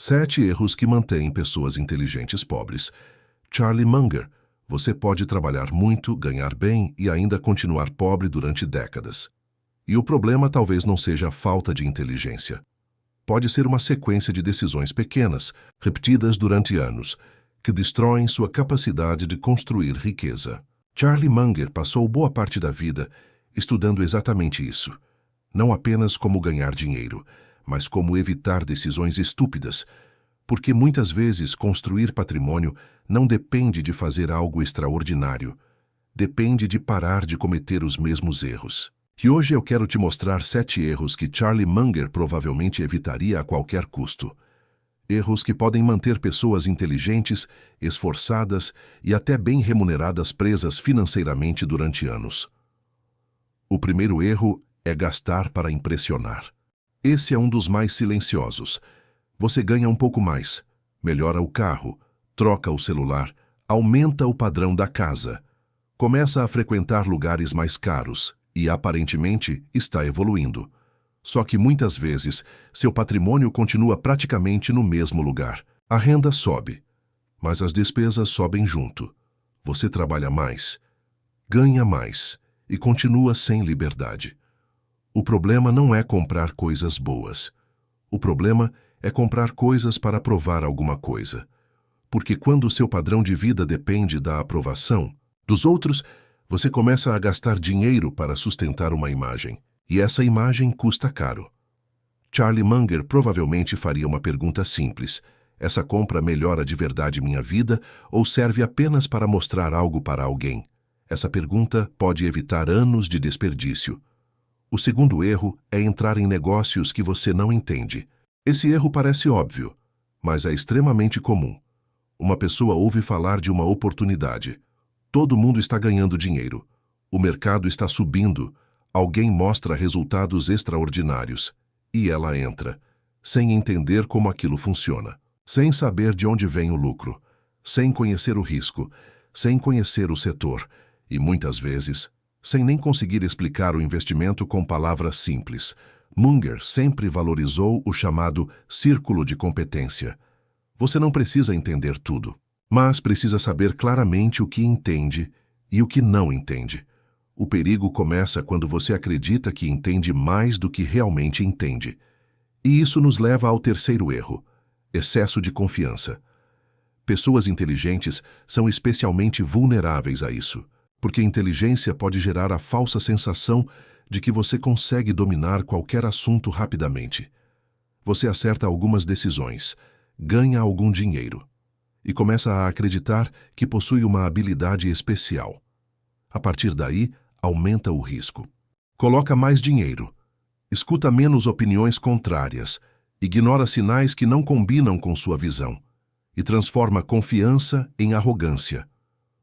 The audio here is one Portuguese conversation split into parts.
7 erros que mantêm pessoas inteligentes pobres. Charlie Munger: você pode trabalhar muito, ganhar bem e ainda continuar pobre durante décadas. E o problema talvez não seja a falta de inteligência. Pode ser uma sequência de decisões pequenas, repetidas durante anos, que destroem sua capacidade de construir riqueza. Charlie Munger passou boa parte da vida estudando exatamente isso. Não apenas como ganhar dinheiro, mas como evitar decisões estúpidas, porque muitas vezes construir patrimônio não depende de fazer algo extraordinário, depende de parar de cometer os mesmos erros. E hoje eu quero te mostrar 7 erros que Charlie Munger provavelmente evitaria a qualquer custo. Erros que podem manter pessoas inteligentes, esforçadas e até bem remuneradas presas financeiramente durante anos. O primeiro erro é gastar para impressionar. Esse é um dos mais silenciosos. Você ganha um pouco mais, melhora o carro, troca o celular, aumenta o padrão da casa, começa a frequentar lugares mais caros e, aparentemente, está evoluindo. Só que muitas vezes, seu patrimônio continua praticamente no mesmo lugar. A renda sobe, mas as despesas sobem junto. Você trabalha mais, ganha mais e continua sem liberdade. O problema não é comprar coisas boas. O problema é comprar coisas para provar alguma coisa. Porque quando o seu padrão de vida depende da aprovação dos outros, você começa a gastar dinheiro para sustentar uma imagem. E essa imagem custa caro. Charlie Munger provavelmente faria uma pergunta simples: essa compra melhora de verdade minha vida ou serve apenas para mostrar algo para alguém? Essa pergunta pode evitar anos de desperdício. O segundo erro é entrar em negócios que você não entende. Esse erro parece óbvio, mas é extremamente comum. Uma pessoa ouve falar de uma oportunidade. Todo mundo está ganhando dinheiro. O mercado está subindo. Alguém mostra resultados extraordinários. E ela entra, sem entender como aquilo funciona, sem saber de onde vem o lucro, sem conhecer o risco, sem conhecer o setor e, muitas vezes, sem nem conseguir explicar o investimento com palavras simples. Munger sempre valorizou o chamado círculo de competência. Você não precisa entender tudo, mas precisa saber claramente o que entende e o que não entende. O perigo começa quando você acredita que entende mais do que realmente entende. E isso nos leva ao terceiro erro: excesso de confiança. Pessoas inteligentes são especialmente vulneráveis a isso, porque inteligência pode gerar a falsa sensação de que você consegue dominar qualquer assunto rapidamente. Você acerta algumas decisões, ganha algum dinheiro e começa a acreditar que possui uma habilidade especial. A partir daí, aumenta o risco. Coloca mais dinheiro, escuta menos opiniões contrárias, ignora sinais que não combinam com sua visão e transforma confiança em arrogância.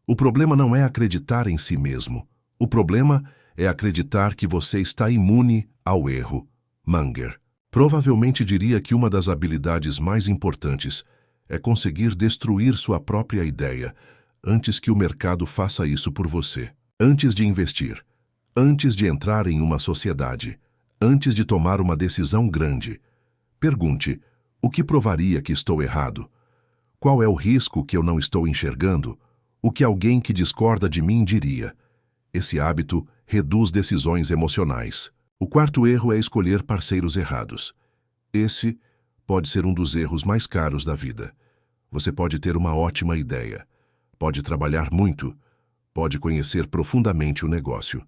O problema não é acreditar em si mesmo. O problema é acreditar que você está imune ao erro. Munger provavelmente diria que uma das habilidades mais importantes é conseguir destruir sua própria ideia antes que o mercado faça isso por você. Antes de investir, antes de entrar em uma sociedade, antes de tomar uma decisão grande, pergunte: o que provaria que estou errado? Qual é o risco que eu não estou enxergando? O que alguém que discorda de mim diria? Esse hábito reduz decisões emocionais. O quarto erro é escolher parceiros errados. Esse pode ser um dos erros mais caros da vida. Você pode ter uma ótima ideia, pode trabalhar muito, pode conhecer profundamente o negócio,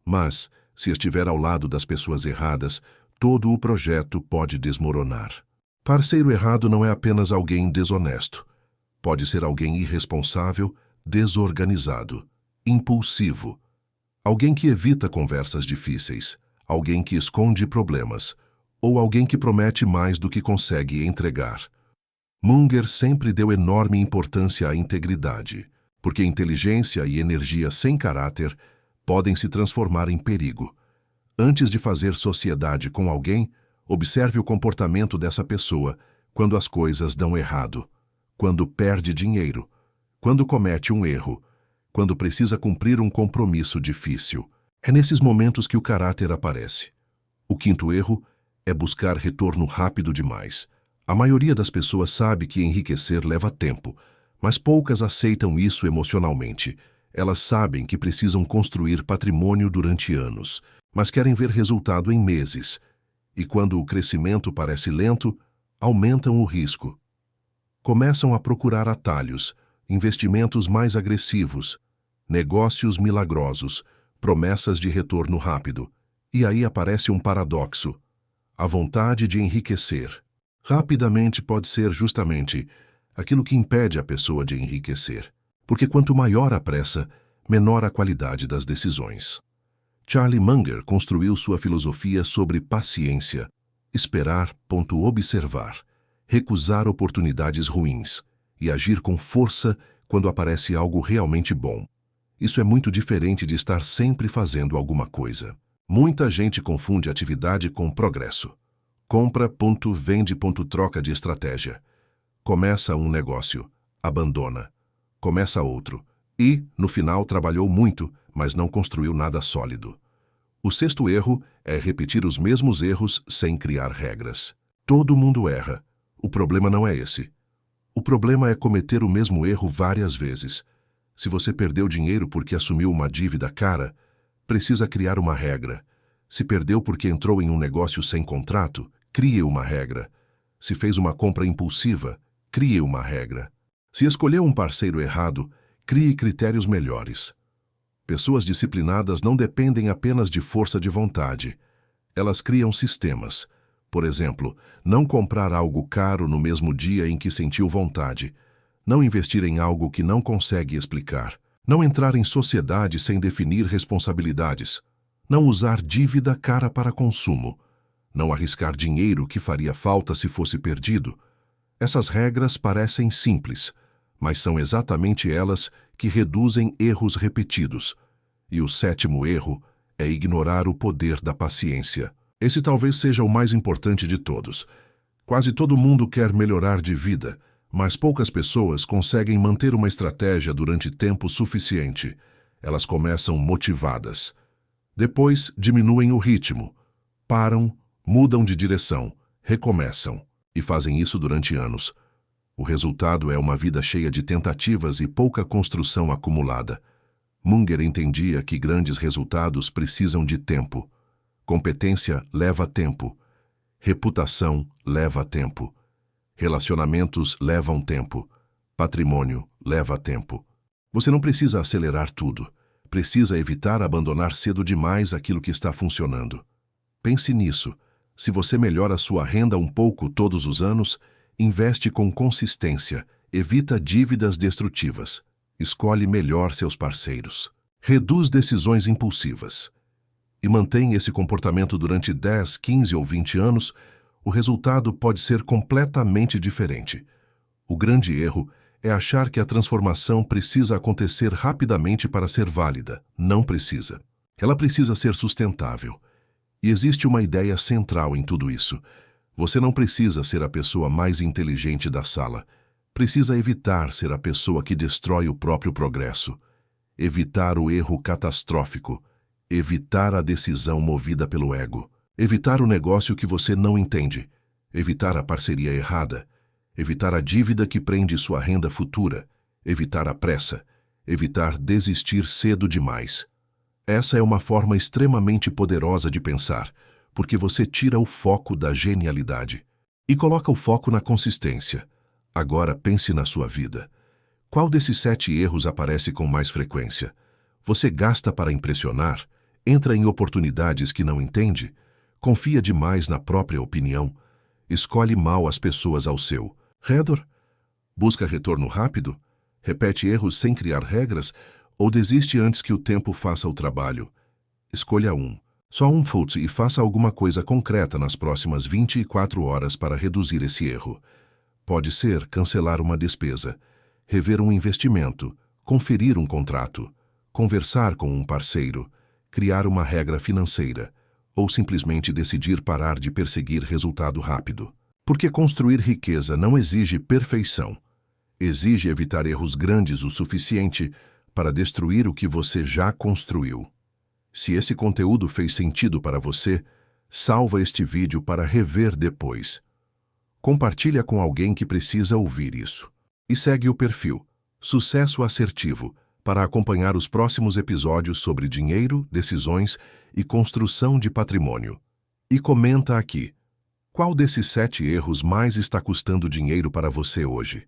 mas, se estiver ao lado das pessoas erradas, todo o projeto pode desmoronar. Parceiro errado não é apenas alguém desonesto. Pode ser alguém irresponsável, desorganizado, impulsivo, alguém que evita conversas difíceis, alguém que esconde problemas, ou alguém que promete mais do que consegue entregar. Munger sempre deu enorme importância à integridade, porque inteligência e energia sem caráter podem se transformar em perigo. Antes de fazer sociedade com alguém, observe o comportamento dessa pessoa quando as coisas dão errado, quando perde dinheiro, quando comete um erro, quando precisa cumprir um compromisso difícil. É nesses momentos que o caráter aparece. O quinto erro é buscar retorno rápido demais. A maioria das pessoas sabe que enriquecer leva tempo, mas poucas aceitam isso emocionalmente. Elas sabem que precisam construir patrimônio durante anos, mas querem ver resultado em meses. E quando o crescimento parece lento, aumentam o risco. Começam a procurar atalhos, investimentos mais agressivos, negócios milagrosos, promessas de retorno rápido. E aí aparece um paradoxo. A vontade de enriquecer rapidamente pode ser justamente aquilo que impede a pessoa de enriquecer. Porque quanto maior a pressa, menor a qualidade das decisões. Charlie Munger construiu sua filosofia sobre paciência, esperar, observar, recusar oportunidades ruins e agir com força quando aparece algo realmente bom. Isso é muito diferente de estar sempre fazendo alguma coisa. Muita gente confunde atividade com progresso. Compra, vende, troca de estratégia. Começa um negócio, abandona. Começa outro. E, no final, trabalhou muito, mas não construiu nada sólido. O sexto erro é repetir os mesmos erros sem criar regras. Todo mundo erra. O problema não é esse. O problema é cometer o mesmo erro várias vezes. Se você perdeu dinheiro porque assumiu uma dívida cara, precisa criar uma regra. Se perdeu porque entrou em um negócio sem contrato, crie uma regra. Se fez uma compra impulsiva, crie uma regra. Se escolheu um parceiro errado, crie critérios melhores. Pessoas disciplinadas não dependem apenas de força de vontade. Elas criam sistemas. Por exemplo, não comprar algo caro no mesmo dia em que sentiu vontade. Não investir em algo que não consegue explicar. Não entrar em sociedade sem definir responsabilidades. Não usar dívida cara para consumo. Não arriscar dinheiro que faria falta se fosse perdido. Essas regras parecem simples, mas são exatamente elas que reduzem erros repetidos. E o sétimo erro é ignorar o poder da paciência. Esse talvez seja o mais importante de todos. Quase todo mundo quer melhorar de vida, mas poucas pessoas conseguem manter uma estratégia durante tempo suficiente. Elas começam motivadas. Depois, diminuem o ritmo. Param, mudam de direção, recomeçam. E fazem isso durante anos. O resultado é uma vida cheia de tentativas e pouca construção acumulada. Munger entendia que grandes resultados precisam de tempo. Competência leva tempo. Reputação leva tempo. Relacionamentos levam tempo. Patrimônio leva tempo. Você não precisa acelerar tudo. Precisa evitar abandonar cedo demais aquilo que está funcionando. Pense nisso. Se você melhora sua renda um pouco todos os anos, investe com consistência, evita dívidas destrutivas, escolhe melhor seus parceiros, reduz decisões impulsivas e mantém esse comportamento durante 10, 15 ou 20 anos, o resultado pode ser completamente diferente. O grande erro é achar que a transformação precisa acontecer rapidamente para ser válida. Não precisa. Ela precisa ser sustentável. E existe uma ideia central em tudo isso. Você não precisa ser a pessoa mais inteligente da sala. Precisa evitar ser a pessoa que destrói o próprio progresso. Evitar o erro catastrófico. Evitar a decisão movida pelo ego. Evitar o negócio que você não entende. Evitar a parceria errada. Evitar a dívida que prende sua renda futura. Evitar a pressa. Evitar desistir cedo demais. Essa é uma forma extremamente poderosa de pensar, porque você tira o foco da genialidade e coloca o foco na consistência. Agora pense na sua vida. Qual desses 7 erros aparece com mais frequência? Você gasta para impressionar? Entra em oportunidades que não entende? Confia demais na própria opinião? Escolhe mal as pessoas ao seu redor? Busca retorno rápido? Repete erros sem criar regras? Ou desiste antes que o tempo faça o trabalho? Escolha um. Só um e faça alguma coisa concreta nas próximas 24 horas para reduzir esse erro. Pode ser cancelar uma despesa, rever um investimento, conferir um contrato, conversar com um parceiro, criar uma regra financeira, ou simplesmente decidir parar de perseguir resultado rápido. Porque construir riqueza não exige perfeição. Exige evitar erros grandes o suficiente para destruir o que você já construiu. Se esse conteúdo fez sentido para você, salva este vídeo para rever depois. Compartilha com alguém que precisa ouvir isso. E segue o perfil Sucesso Assertivo para acompanhar os próximos episódios sobre dinheiro, decisões e construção de patrimônio. E comenta aqui: qual desses 7 erros mais está custando dinheiro para você hoje?